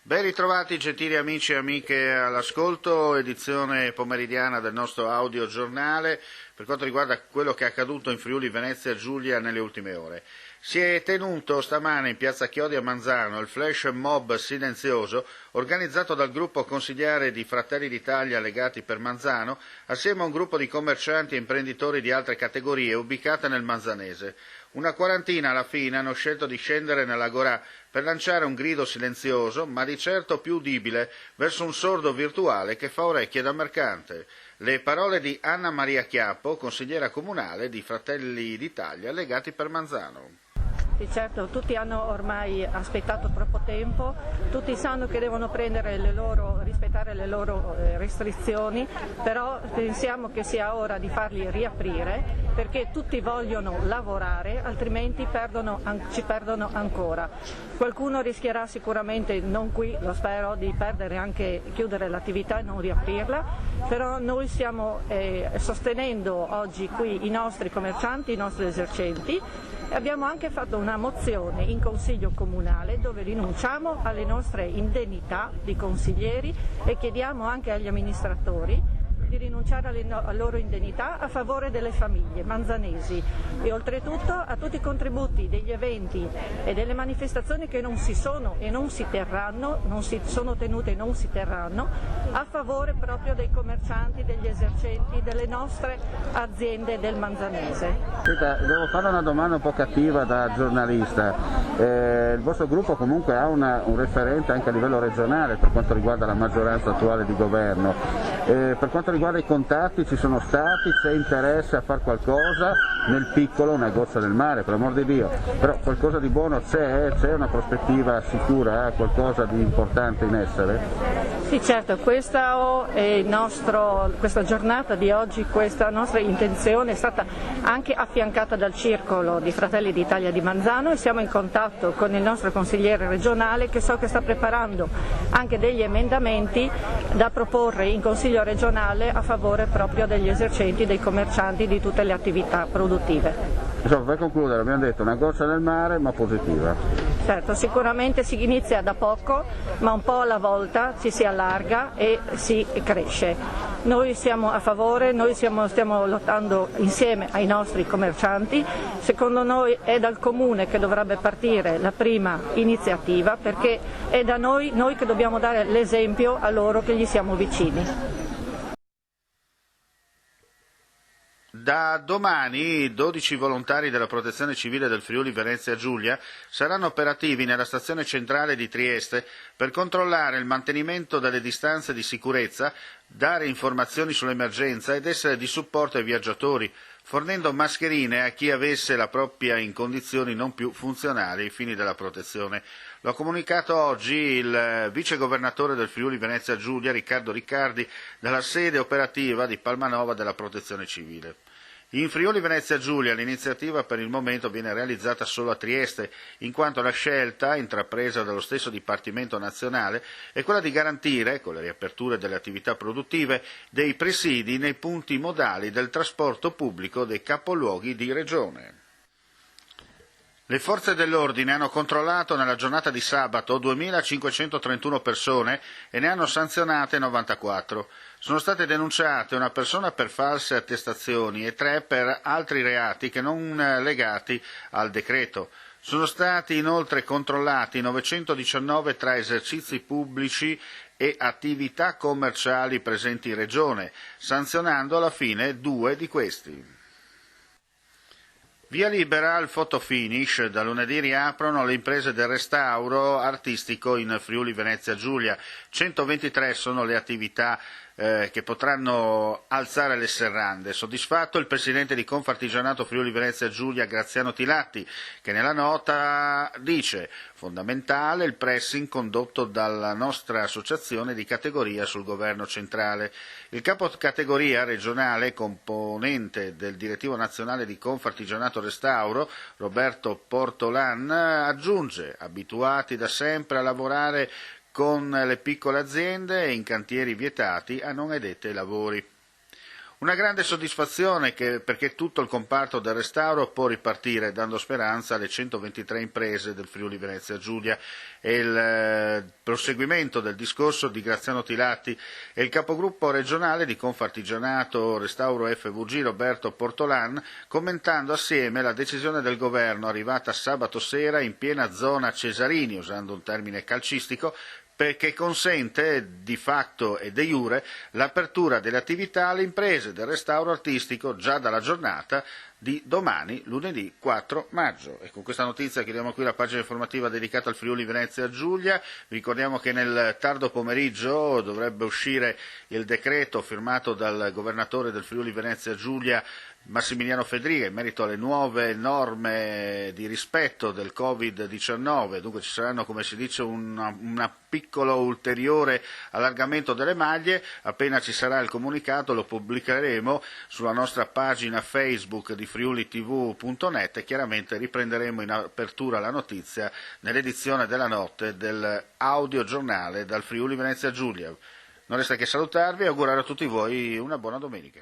Ben ritrovati gentili amici e amiche all'ascolto, edizione pomeridiana del nostro audiogiornale per quanto riguarda quello che è accaduto in Friuli Venezia Giulia nelle ultime ore. Si è tenuto stamane in piazza Chiodi a Manzano il flash mob silenzioso organizzato dal gruppo consigliare di Fratelli d'Italia Legati per Manzano assieme a un gruppo di commercianti e imprenditori di altre categorie ubicate nel Manzanese. Una quarantina alla fine hanno scelto di scendere nell'Agorà per lanciare un grido silenzioso, ma di certo più udibile, verso un sordo virtuale che fa orecchie da mercante. Le parole di Anna Maria Chiappo, consigliera comunale di Fratelli d'Italia Legati per Manzano. Sì, certo, tutti hanno ormai aspettato troppo tempo, tutti sanno che devono rispettare le loro restrizioni, però pensiamo che sia ora di farli riaprire perché tutti vogliono lavorare, altrimenti ci perdono ancora. Qualcuno rischierà sicuramente, non qui, lo spero, di chiudere l'attività e non riaprirla, però noi stiamo sostenendo oggi qui i nostri commercianti, i nostri esercenti. Abbiamo anche fatto una mozione in Consiglio Comunale dove rinunciamo alle nostre indennità di consiglieri e chiediamo anche agli amministratori di rinunciare alle loro indennità a favore delle famiglie manzanesi e oltretutto a tutti i contributi degli eventi e delle manifestazioni che non si sono tenute e non si terranno a favore proprio dei commercianti, degli esercenti, delle nostre aziende del Manzanese. Senta, devo fare una domanda un po' cattiva da giornalista. Il vostro gruppo comunque ha un referente anche a livello regionale per quanto riguarda la maggioranza attuale di governo. Per quanto riguarda i contatti ci sono stati, c'è interesse a fare qualcosa, nel piccolo una goccia nel mare, per amor di Dio, però qualcosa di buono c'è una prospettiva sicura, qualcosa di importante in essere? Sì, certo, questa giornata di oggi, questa nostra intenzione è stata anche affiancata dal Circolo di Fratelli d'Italia di Manzano e siamo in contatto con il nostro consigliere regionale che so che sta preparando anche degli emendamenti da proporre in Consiglio regionale a favore proprio degli esercenti, dei commercianti, di tutte le attività produttive. Insomma, per concludere abbiamo detto una goccia nel mare ma positiva. Certo, sicuramente si inizia da poco, ma un po' alla volta ci si allarga e si cresce. Noi siamo a favore, stiamo lottando insieme ai nostri commercianti, secondo noi è dal Comune che dovrebbe partire la prima iniziativa perché è da noi che dobbiamo dare l'esempio a loro che gli siamo vicini. Da domani 12 volontari della Protezione Civile del Friuli Venezia Giulia saranno operativi nella stazione centrale di Trieste per controllare il mantenimento delle distanze di sicurezza, dare informazioni sull'emergenza ed essere di supporto ai viaggiatori, fornendo mascherine a chi avesse la propria in condizioni non più funzionali ai fini della protezione. Lo ha comunicato oggi il vicegovernatore del Friuli Venezia Giulia, Riccardo Riccardi, dalla sede operativa di Palmanova della Protezione Civile. In Friuli Venezia Giulia l'iniziativa per il momento viene realizzata solo a Trieste, in quanto la scelta, intrapresa dallo stesso Dipartimento Nazionale, è quella di garantire, con le riaperture delle attività produttive, dei presidi nei punti modali del trasporto pubblico dei capoluoghi di regione. Le forze dell'ordine hanno controllato nella giornata di sabato 2.531 persone e ne hanno sanzionate 94. Sono state denunciate una persona per false attestazioni e 3 per altri reati che non legati al decreto. Sono stati inoltre controllati 919 tra esercizi pubblici e attività commerciali presenti in regione, sanzionando alla fine 2 di questi. Via libera al fotofinish, da lunedì riaprono le imprese del restauro artistico in Friuli Venezia Giulia. 123 sono le attività che potranno alzare le serrande. Soddisfatto il presidente di Confartigianato Friuli Venezia Giulia, Graziano Tilatti, che nella nota dice: fondamentale il pressing condotto dalla nostra associazione di categoria sul governo centrale. Il capo categoria regionale, componente del direttivo nazionale di Confartigianato Restauro, Roberto Portolan, aggiunge: abituati da sempre a lavorare con le piccole aziende e in cantieri vietati a non addetti ai lavori. Una grande soddisfazione perché tutto il comparto del restauro può ripartire, dando speranza alle 123 imprese del Friuli Venezia Giulia. E il proseguimento del discorso di Graziano Tilatti e il capogruppo regionale di Confartigianato Restauro FVG Roberto Portolan, commentando assieme la decisione del governo arrivata sabato sera in piena zona Cesarini, usando un termine calcistico, perché consente di fatto e de iure l'apertura delle attività alle imprese del restauro artistico già dalla giornata di domani, lunedì 4 maggio. E con questa notizia chiudiamo qui la pagina informativa dedicata al Friuli Venezia Giulia. Vi ricordiamo che nel tardo pomeriggio dovrebbe uscire il decreto firmato dal governatore del Friuli Venezia Giulia Massimiliano Fedriga in merito alle nuove norme di rispetto del Covid-19, dunque ci saranno, come si dice, un piccolo ulteriore allargamento delle maglie. Appena ci sarà il comunicato lo pubblicheremo sulla nostra pagina Facebook di friulitv.net e chiaramente riprenderemo in apertura la notizia nell'edizione della notte dell'audio giornale dal Friuli Venezia Giulia. Non resta che salutarvi e augurare a tutti voi una buona domenica.